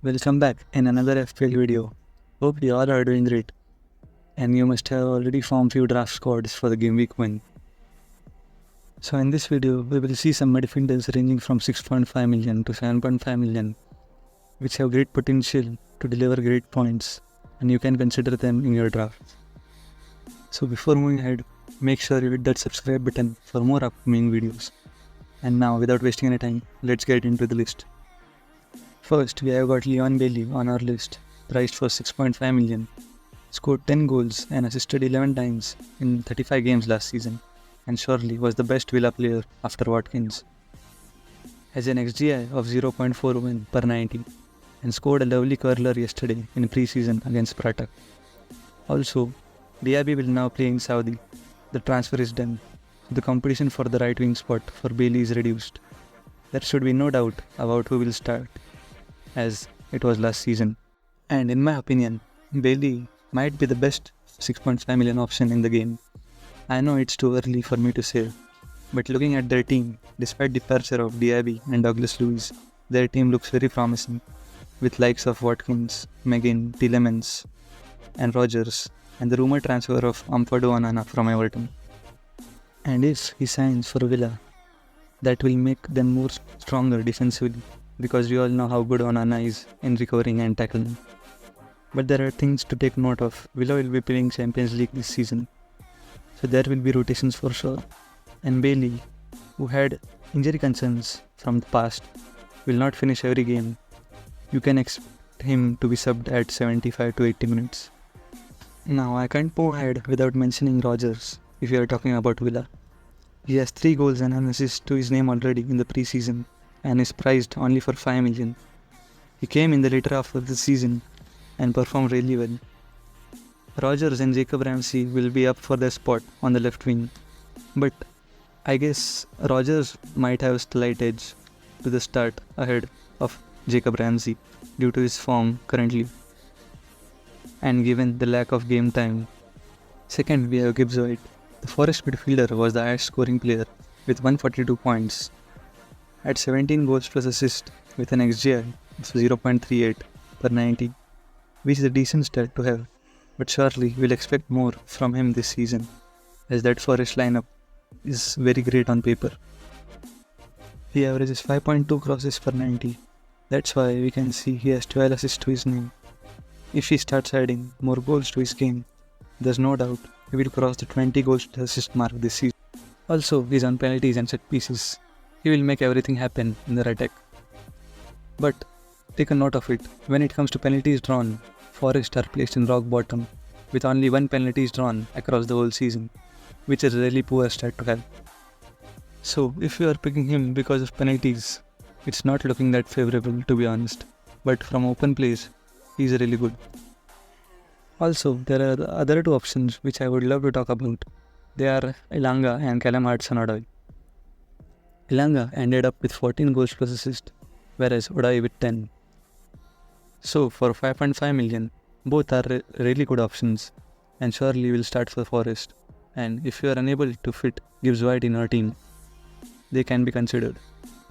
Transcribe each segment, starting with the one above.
Welcome back in another FPL video. Hope you all are doing great, and you must have already formed few draft squads for the game week 1. So in this video, we will see some midfielders ranging from 6.5 million to 7.5 million, which have great potential to deliver great points, and you can consider them in your draft. So before moving ahead, make sure you hit that subscribe button for more upcoming videos. And now, without wasting any time, let's get into the list. First, we have got Leon Bailey on our list, priced for 6.5 million. Scored 10 goals and assisted 11 times in 35 games last season, and surely was the best Villa player after Watkins. Has an XGI of 0.41 per 90 and scored a lovely curler yesterday in pre-season against Pratak. Also, Diaby will now play in Saudi. The transfer is done. The competition for the right wing spot for Bailey is reduced. There should be no doubt about who will start, as it was last season. And in my opinion, Bailey might be the best 6.5 million option in the game. I know it's too early for me to say, but looking at their team, despite departure of Diaby and Douglas Luiz, their team looks very promising, with likes of Watkins, McGinn, Tielemans, and Rogers, and the rumored transfer of Ampadu Onana from Everton. And if he signs for Villa, that will make them more stronger defensively, because we all know how good Onana is in recovering and tackling. But there are things to take note of. Villa will be playing Champions League this season, so there will be rotations for sure. And Bailey, who had injury concerns from the past, will not finish every game. You can expect him to be subbed at 75 to 80 minutes. Now, I can't move ahead without mentioning Rogers if you are talking about Villa. He has 3 goals and an assist to his name already in the pre-season and is priced only for 5 million. He came in the later half of the season and performed really well. Rogers and Jacob Ramsey will be up for their spot on the left wing, but I guess Rogers might have a slight edge to the start ahead of Jacob Ramsey due to his form currently and given the lack of game time. Second, we have Gibbs White. The Forest midfielder was the highest scoring player with 142 points. Had 17 goals plus assists with an XGI of 0.38 per 90, which is a decent stat to have, but surely we'll expect more from him this season, as that Forest lineup is very great on paper. He averages 5.2 crosses per 90, that's why we can see he has 12 assists to his name. If he starts adding more goals to his game, there's no doubt he will cross the 20 goals to assist mark this season. Also, he's on penalties and set pieces. He will make everything happen in their attack. But take a note of it, when it comes to penalties drawn, Forest are placed in rock bottom with only 1 penalty drawn across the whole season, which is a really poor stat to have. So if you are picking him because of penalties, it's not looking that favourable to be honest, but from open plays, he's really good. Also, there are the other 2 options which I would love to talk about. They are Elanga and Callum Hudson-Odoi. Elanga ended up with 14 goals plus assist, whereas Odoi with 10. So for 5.5 million, both are really good options, and surely will start for Forest. And if you are unable to fit Gibbs White in our team, they can be considered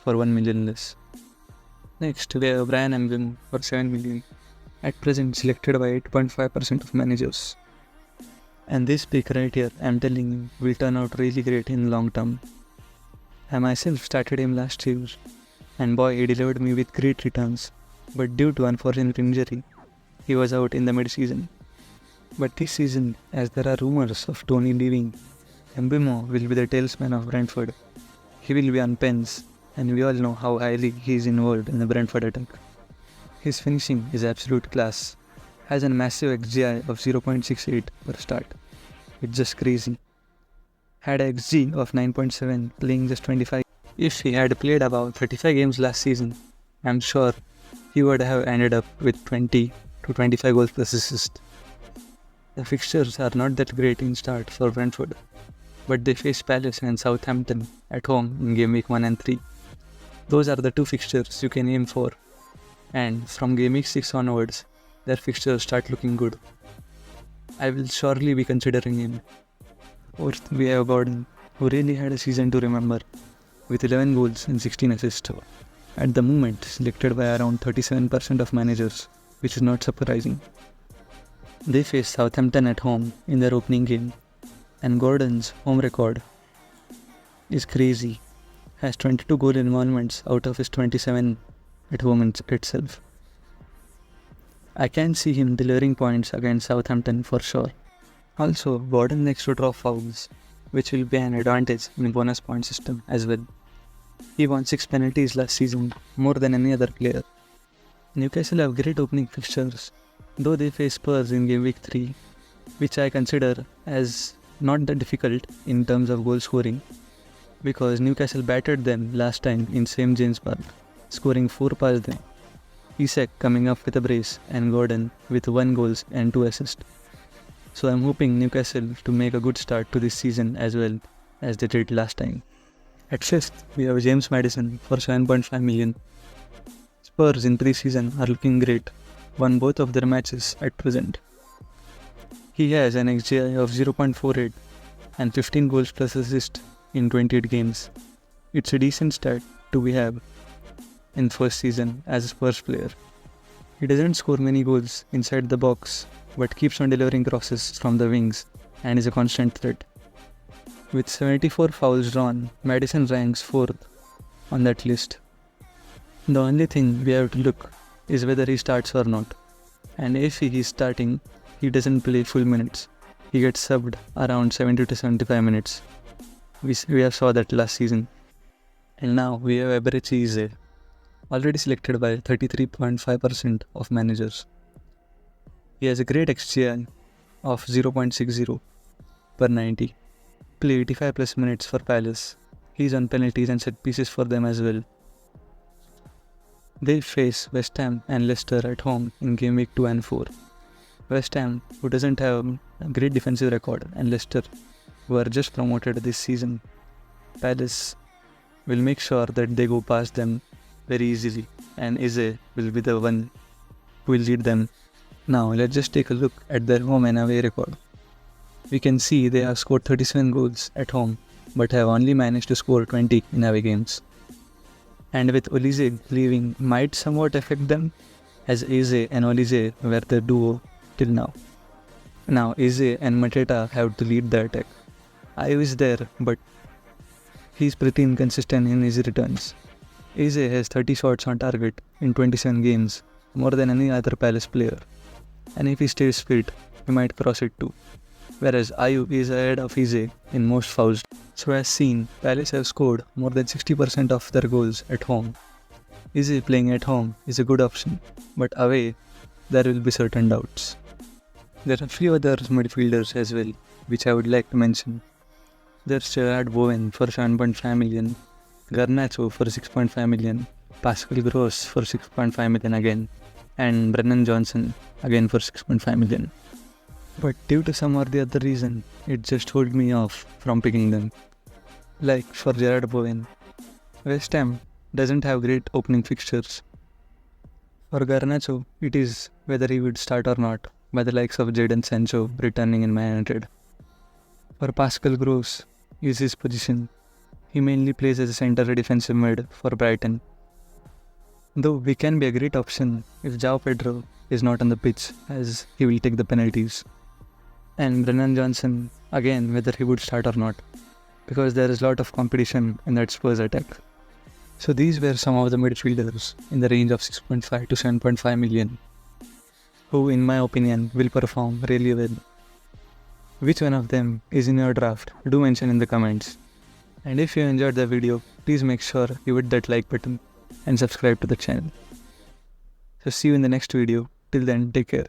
for 1 million less. Next, we have Brian Mbeumo for 7 million. At present selected by 8.5% of managers. And this pick right here, I'm telling you, will turn out really great in long term. I myself started him last year, and boy, he delivered me with great returns, but due to unfortunate injury, he was out in the mid-season. But this season, as there are rumours of Tony leaving, Mbeumo will be the tailsman of Brentford. He will be on pens, and we all know how highly he is involved in the Brentford attack. His finishing is absolute class, has a massive XGI of 0.68 per start, it's just crazy. Had a XG of 9.7 playing just 25. If he had played about 35 games last season, I'm sure he would have ended up with 20 to 25 goals plus assist. The fixtures are not that great in start for Brentford, but they face Palace and Southampton at home in game week 1 and 3. Those are the 2 fixtures you can aim for. And from game week 6 onwards, their fixtures start looking good. I will surely be considering him. Fourth, we have Gordon, who really had a season to remember, with 11 goals and 16 assists. at the moment selected by around 37% of managers, which is not surprising. They face Southampton at home in their opening game, and Gordon's home record is crazy, has 22 goal involvements out of his 27 at home itself. I can see him delivering points against Southampton for sure. Also, Gordon likes to draw fouls, which will be an advantage in bonus point system as well. He won 6 penalties last season, more than any other player. Newcastle have great opening fixtures, though they face Spurs in game week 3, which I consider as not that difficult in terms of goal scoring, because Newcastle battered them last time in St James Park, scoring 4 past them. Isak coming up with a brace and Gordon with 1 goal and 2 assists. So I'm hoping Newcastle to make a good start to this season as well as they did last time. At 5th, we have James Maddison for 7.5 million. Spurs in pre-season are looking great, won both of their matches at present. He has an XGI of 0.48 and 15 goals plus assists in 28 games. It's a decent stat to have in first season as a Spurs player. He doesn't score many goals inside the box, but keeps on delivering crosses from the wings and is a constant threat. With 74 fouls drawn, Maddison ranks 4th on that list. The only thing we have to look is whether he starts or not. And if he is starting, he doesn't play full minutes. He gets subbed around 70 to 75 minutes. We have saw that last season. And now we have Eberechi Eze, already selected by 33.5% of managers. He has a great XGI of 0.60 per 90. Play 85 plus minutes for Palace. He's on penalties and set pieces for them as well. They face West Ham and Leicester at home in game week 2 and 4. West Ham, who doesn't have a great defensive record, and Leicester, who are just promoted this season. Palace will make sure that they go past them very easily, and Eze will be the one who will lead them. Now let's just take a look at their home and away record. We can see they have scored 37 goals at home, but have only managed to score 20 in away games. And with Olise leaving might somewhat affect them, as Eze and Olise were the duo till now. Now Eze and Mateta have to lead the attack. Ayew is there, but he's pretty inconsistent in his returns. Eze has 30 shots on target in 27 games, more than any other Palace player. And if he stays fit, he might cross it too. Whereas Ayew is ahead of Eze in most fouls. So as seen, Palace have scored more than 60% of their goals at home. Eze playing at home is a good option, but away, there will be certain doubts. There are a few other midfielders as well, which I would like to mention. There's Gerard Bowen for 7.5 million, Garnacho for 6.5 million, Pascal Gross for 6.5 million again, and Brennan Johnson again for 6.5 million. But due to some or the other reason, it just hold me off from picking them. Like for Gerard Bowen, West Ham doesn't have great opening fixtures. For Garnacho, it is whether he would start or not, by the likes of Jadon Sancho returning in Man United. For Pascal Gross is his position. He mainly plays as a centre defensive mid for Brighton. Though he can be a great option if João Pedro is not on the pitch, as he will take the penalties. And Brennan Johnson, again, whether he would start or not, because there is a lot of competition in that Spurs attack. So these were some of the midfielders in the range of 6.5 to 7.5 million, who in my opinion will perform really well. Which one of them is in your draft? Do mention in the comments. And if you enjoyed the video, please make sure you hit that like button and subscribe to the channel. So see you in the next video. Till then, take care.